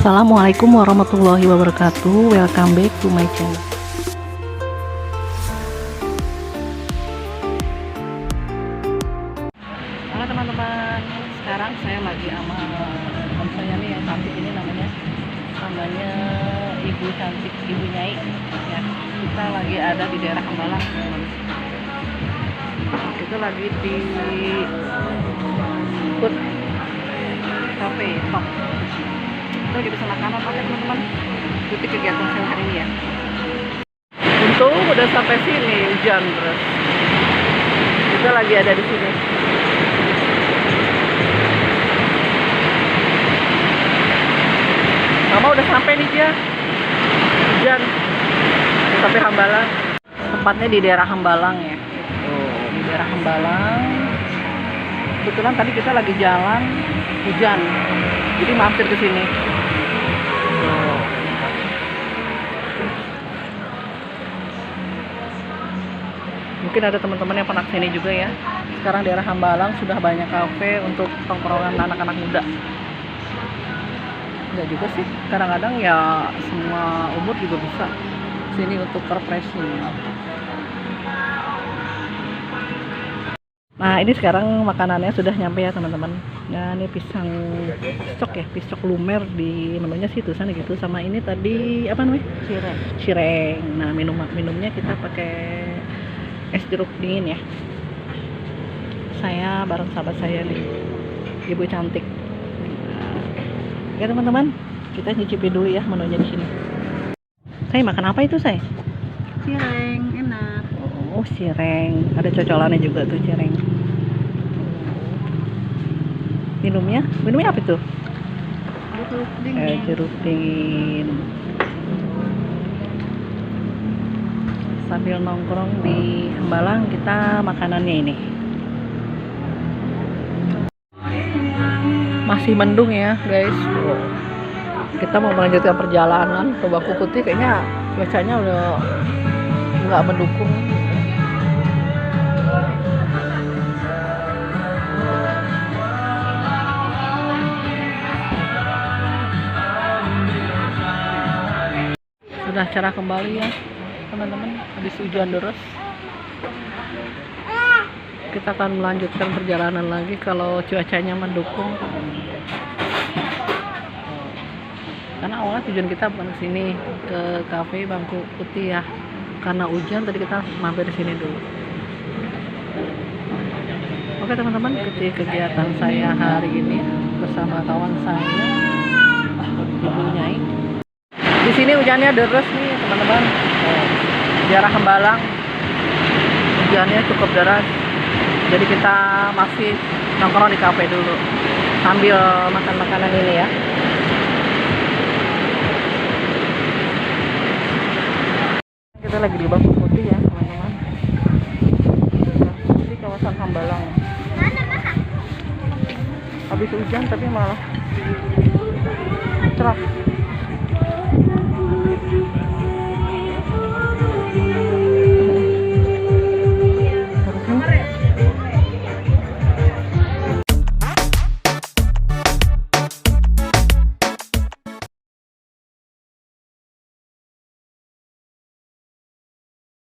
Assalamualaikum warahmatullahi wabarakatuh. Welcome back to my channel. Halo teman-teman, sekarang saya lagi sama teman saya nih yang cantik ini namanya Ibu Cantik, Ibu Nyai ya. Kita lagi ada di daerah Hambalang. Kita lagi di Food Cafe Top. Kita lagi pesan makanan. Oke teman-teman, ikuti kegiatan saya hari ini ya. Untung udah sampai sini hujan terus. Kita lagi ada di sini. Mama udah sampai nih dia. Hujan. Udah sampai Hambalang. Tempatnya di daerah Hambalang ya. Tuh, di daerah Hambalang. Kebetulan tadi kita lagi jalan hujan. Jadi mampir ke sini. Mungkin ada teman-teman yang pernah kesini juga ya. Sekarang daerah Hambalang sudah banyak kafe untuk tongkrongan anak-anak muda. Enggak juga sih, kadang-kadang ya semua umur juga bisa sini untuk refreshing. Nah ini sekarang makanannya sudah nyampe ya teman-teman. Nah ini pisang piscok ya, piscok lumer di menunya sih tulisan gitu. Sama ini tadi apa namanya? Cireng. Nah minumnya kita pakai es jeruk dingin ya. Saya bareng sahabat saya nih, Ibu Cantik. Oke teman-teman, kita nyicipin dulu ya menunya di sini. Saya makan apa itu saya? Cireng, enak. Oh cireng, ada cocolannya juga tuh cireng. Minumnya apa itu? Jeruk dingin. Jeruk dingin. Sambil nongkrong di Hambalang, kita makanannya ini. Masih mendung ya guys. Kita mau melanjutkan perjalanan ke Bangku Putih, kayaknya cuacanya udah nggak mendukung. Sudah cerah kembali ya teman-teman, habis hujan deras. Kita akan melanjutkan perjalanan lagi kalau cuacanya mendukung. Karena awalnya tujuan kita bukan ke sini, ke kafe Bangku Putih ya. Karena hujan tadi kita mampir di sini dulu. Oke teman-teman, ikuti kegiatan saya hari ini bersama kawan saya, Ibu Nyai. Di sini hujannya deras nih teman-teman. Daerah Hambalang hujannya cukup deras. Jadi kita masih nongkrong di kafe dulu sambil makan makanan ini ya. Kita lagi di Bangku Putih ya teman-teman. Di kawasan Hambalang. Habis hujan tapi malah cerah.